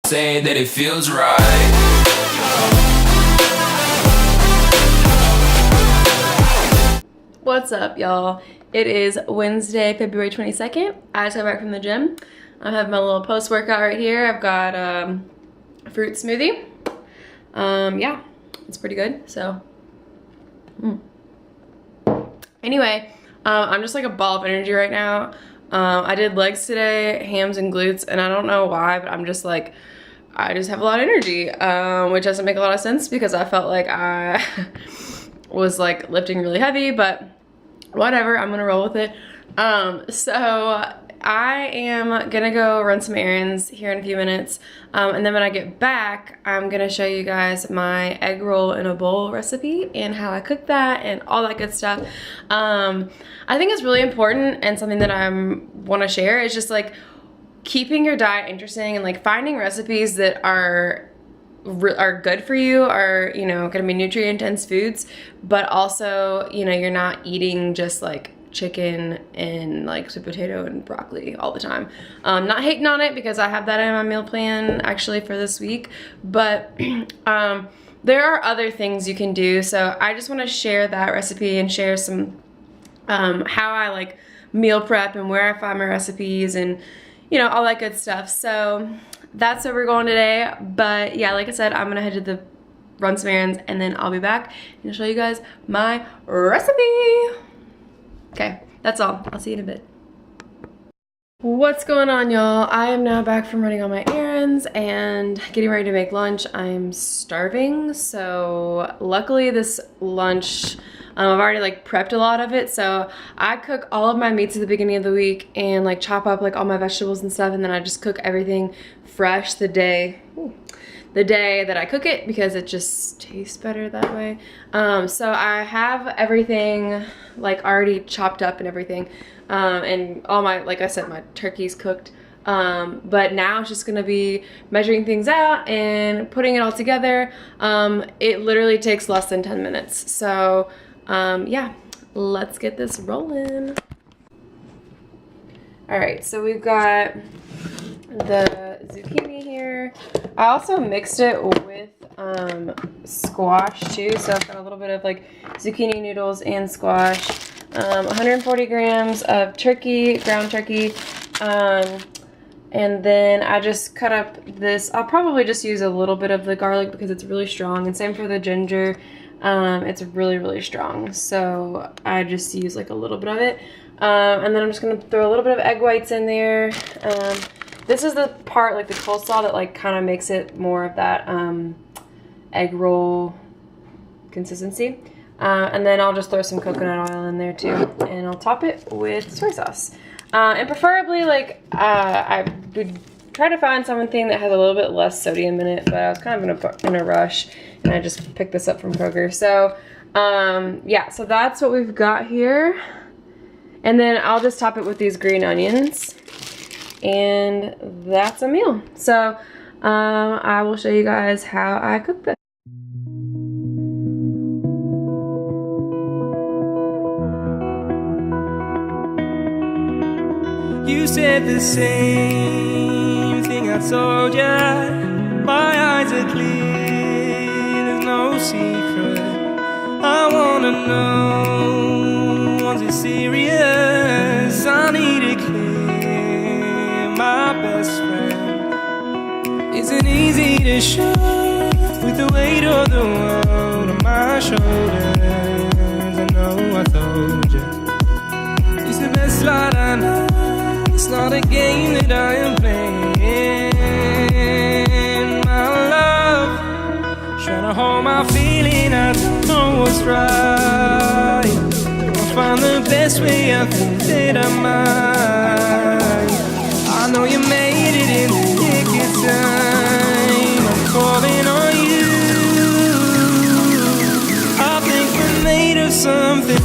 Say that it feels right. What's up, y'all? It is Wednesday, February 22nd. I just got back from the gym. I have my little post-workout right here. I've got a fruit smoothie. Yeah, it's pretty good, so. Anyway, I'm just like a ball of energy right now. I did legs today, hams and glutes, and I don't know why, but I'm just like, I just have a lot of energy, which doesn't make a lot of sense because I felt like I was like lifting really heavy, but whatever, I'm gonna roll with it. So I am gonna go run some errands here in a few minutes, and then when I get back, I'm gonna show you guys my egg roll in a bowl recipe and how I cook that and all that good stuff. I think it's really important, and something that I want to share is just like keeping your diet interesting and like finding recipes that are good for you, are, you know, gonna be nutrient dense foods, but also, you know, you're not eating just like chicken and like sweet potato and broccoli all the time. Not hating on it because I have that in my meal plan actually for this week, but there are other things you can do. So I just want to share that recipe and share some how I like meal prep and where I find my recipes and, you know, all that good stuff. So that's where we're going today. But yeah, like I said, I'm gonna head to the run some errands and then I'll be back and show you guys my recipe. Okay, that's all. I'll see you in a bit. What's going on, y'all? I am now back from running all my errands and getting ready to make lunch. I'm starving, so luckily this lunch, I've already like prepped a lot of it, so I cook all of my meats at the beginning of the week and like chop up like all my vegetables and stuff, and then I just cook everything fresh the day that I cook it because it just tastes better that way. So I have everything like already chopped up and everything, and all my, like I said, my turkey's cooked. But now it's just gonna be measuring things out and putting it all together. It literally takes less than 10 minutes. So yeah, let's get this rolling. All right, so we've got the zucchini here. I also mixed it with squash too, so I've got a little bit of like zucchini noodles and squash. 140 grams of turkey, ground turkey, and then I just cut up this. I'll probably just use a little bit of the garlic because it's really strong, and same for the ginger. It's really strong, so I just use like a little bit of it, and then I'm just gonna throw a little bit of egg whites in there. This is the part, like the coleslaw, that like kind of makes it more of that egg roll consistency. And then I'll just throw some coconut oil in there too, and I'll top it with soy sauce. And preferably, like, I would try to find something that has a little bit less sodium in it, but I was kind of in a rush, and I just picked this up from Kroger. So, yeah, so that's what we've got here. And then I'll just top it with these green onions, and that's a meal. So, I will show you guys how I cook this. You said the same thing I told ya. My eyes are clear, there's no secret. I wanna know, was it serious? I need it clear, my best friend. Isn't easy to show with the weight of the world on my shoulders. I know I told ya, it's the best light I know. It's not a game that I am playing, my love. Trying to hold my feeling, I don't know what's right. I'll find the best way, I think that I might. I know you made it in the nick of time. I'm calling on you. I think we're made of something.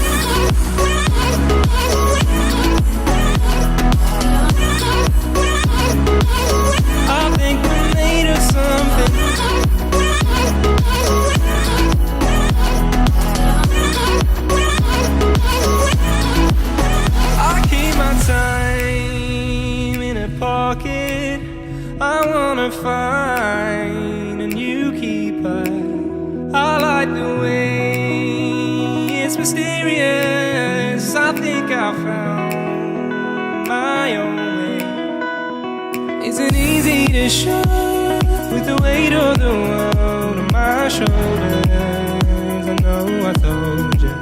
I keep my time. like the way it's mysterious. I think I found my own way. Isn't easy to show with the weight of the world on my shoulders. I know I told you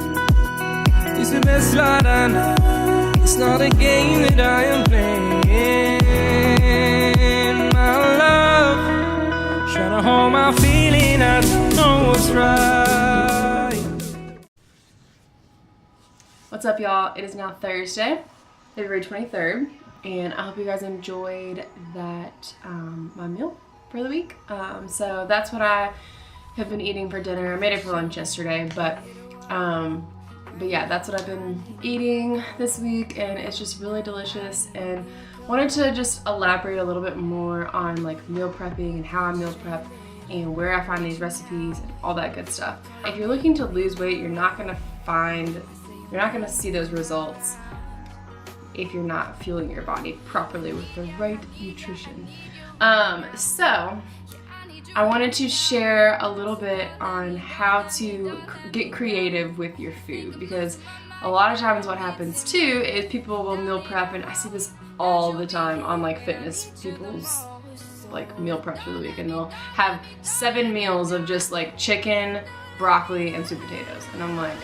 it's the best light I know. It's not a game that I am playing. My love, trying to hold my feeling, I don't know what's right. What's up, y'all? It is now Thursday, February 23rd, and I hope you guys enjoyed that, my meal for the week. So that's what I have been eating for dinner. I made it for lunch yesterday, but yeah, that's what I've been eating this week, and it's just really delicious. And wanted to just elaborate a little bit more on like meal prepping and how I meal prep and where I find these recipes and all that good stuff. If you're looking to lose weight, you're not gonna see those results if you're not fueling your body properly with the right nutrition. So I wanted to share a little bit on how to get creative with your food, because a lot of times what happens too is people will meal prep, and I see this all the time on like fitness people's like meal prep for the week, and they'll have 7 meals of just like chicken, broccoli, and sweet potatoes, and I'm like,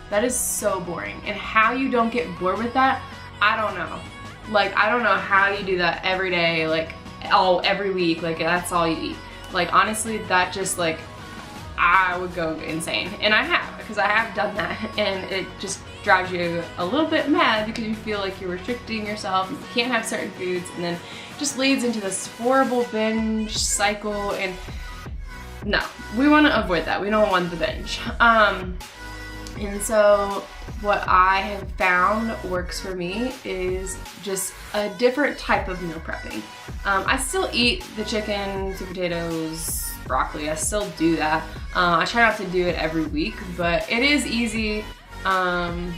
that is so boring. And how you don't get bored with that, I don't know. Like, I don't know how you do that every day, like every week, like that's all you eat. Like, honestly, that just like, I would go insane. And I have, because I have done that, and it just drives you a little bit mad because you feel like you're restricting yourself, you can't have certain foods, and then it just leads into this horrible binge cycle. And no, we want to avoid that. We don't want the binge. And so what I have found works for me is just a different type of meal prepping. I still eat the chicken, sweet potatoes, broccoli. I still do that. I try not to do it every week, but it is easy, and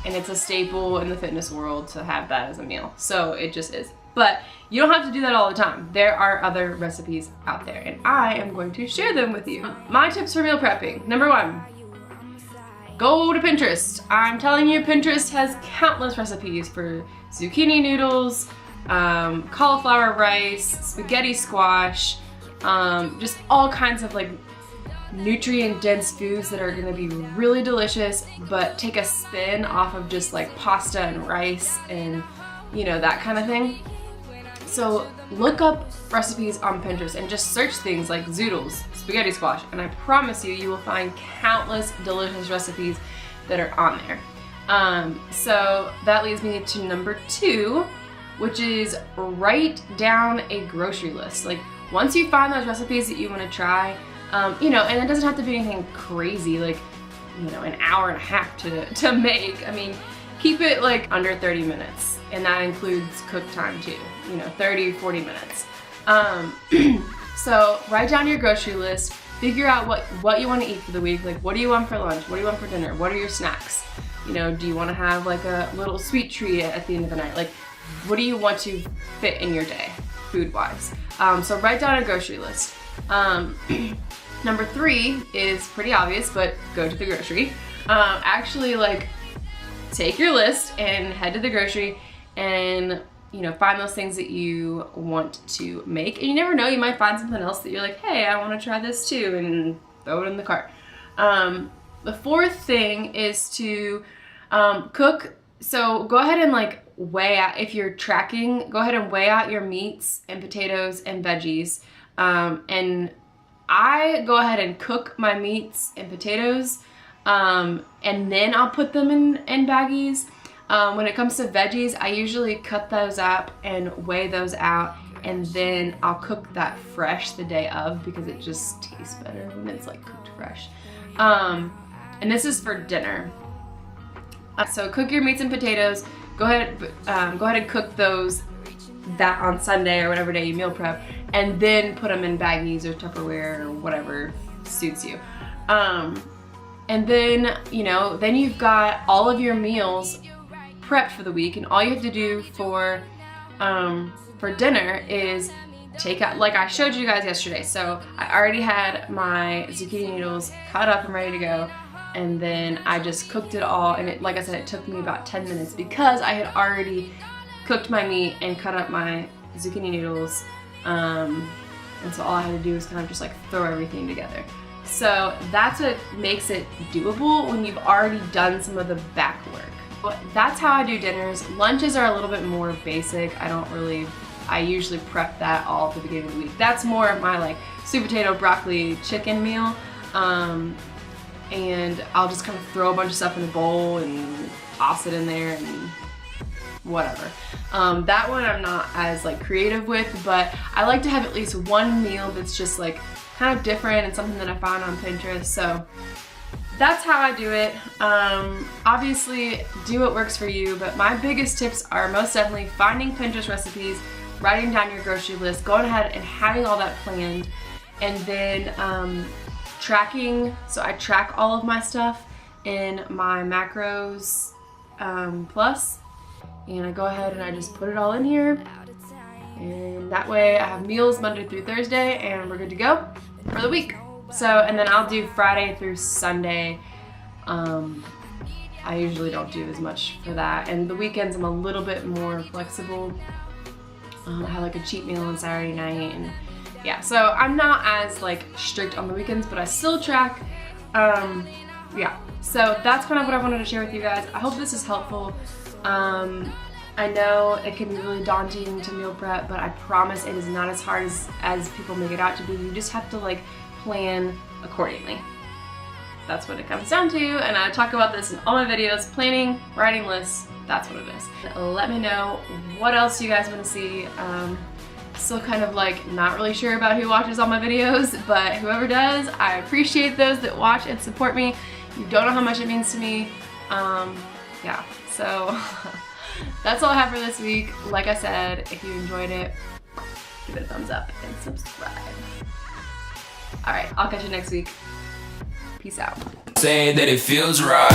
it's a staple in the fitness world to have that as a meal. So it just is. But you don't have to do that all the time. There are other recipes out there, and I am going to share them with you. My tips for meal prepping. Number 1. Go to Pinterest. I'm telling you, Pinterest has countless recipes for zucchini noodles, cauliflower rice, spaghetti squash, just all kinds of like nutrient-dense foods that are gonna be really delicious, but take a spin off of just like pasta and rice and, you know, that kind of thing. So look up recipes on Pinterest and just search things like zoodles, spaghetti squash, and I promise you, you will find countless delicious recipes that are on there. So that leads me to number 2, which is write down a grocery list. Like, once you find those recipes that you want to try, you know, and it doesn't have to be anything crazy, like, you know, an hour and a half to make. I mean, keep it like under 30 minutes, and that includes cook time too, you know, 30-40 minutes. So write down your grocery list, figure out what you want to eat for the week. Like, what do you want for lunch? What do you want for dinner? What are your snacks? You know, do you want to have like a little sweet treat at the end of the night? Like, what do you want to fit in your day, food-wise? So write down a grocery list. Number 3 is pretty obvious, but go to the grocery. Actually, like, take your list and head to the grocery and, you know, find those things that you want to make. And you never know, you might find something else that you're like, hey, I want to try this too, and throw it in the cart. The 4th thing is to cook. So go ahead and like weigh out, if you're tracking, go ahead and weigh out your meats and potatoes and veggies. And I go ahead and cook my meats and potatoes, and then I'll put them in baggies. When it comes to veggies, I usually cut those up and weigh those out, and then I'll cook that fresh the day of, because it just tastes better when it's like cooked fresh. And this is for dinner. So cook your meats and potatoes. Go ahead and cook those that on Sunday or whatever day you meal prep, and then put them in baggies or Tupperware or whatever suits you. And then, you know, then you've got all of your meals prepped for the week, and all you have to do for dinner is take out, like I showed you guys yesterday. So I already had my zucchini noodles cut up and ready to go. And then I just cooked it all, and like I said, it took me about 10 minutes because I had already cooked my meat and cut up my zucchini noodles. And so all I had to do was kind of just like throw everything together. So that's what makes it doable when you've already done some of the back work. But that's how I do dinners. Lunches are a little bit more basic. I usually prep that all at the beginning of the week. That's more of my like sweet potato, broccoli, chicken meal. And I'll just kind of throw a bunch of stuff in a bowl and toss it in there and whatever. That one I'm not as like creative with, but I like to have at least one meal that's just like kind of different and something that I found on Pinterest. So that's how I do it. Obviously do what works for you, but my biggest tips are most definitely finding Pinterest recipes, writing down your grocery list, going ahead and having all that planned, and then tracking. So I track all of my stuff in my macros plus, and I go ahead and I just put it all in here, and that way I have meals Monday through Thursday and we're good to go for the week. So, and then I'll do Friday through Sunday. I usually don't do as much for that, and the weekends I'm a little bit more flexible. I have like a cheat meal on Saturday night, and yeah, so I'm not as like strict on the weekends, but I still track. Yeah, so that's kind of what I wanted to share with you guys. I hope this is helpful. I know it can be really daunting to meal prep, but I promise it is not as hard as people make it out to be. You just have to like plan accordingly. That's what it comes down to, and I talk about this in all my videos. Planning, writing lists, that's what it is. Let me know what else you guys want to see. Still kind of like not really sure about who watches all my videos, but whoever does, I appreciate those that watch and support me. You don't know how much it means to me. Yeah, so that's all I have for this week. Like I said, if you enjoyed it, give it a thumbs up and subscribe. All right, I'll catch you next week. Peace out. Say that it feels right.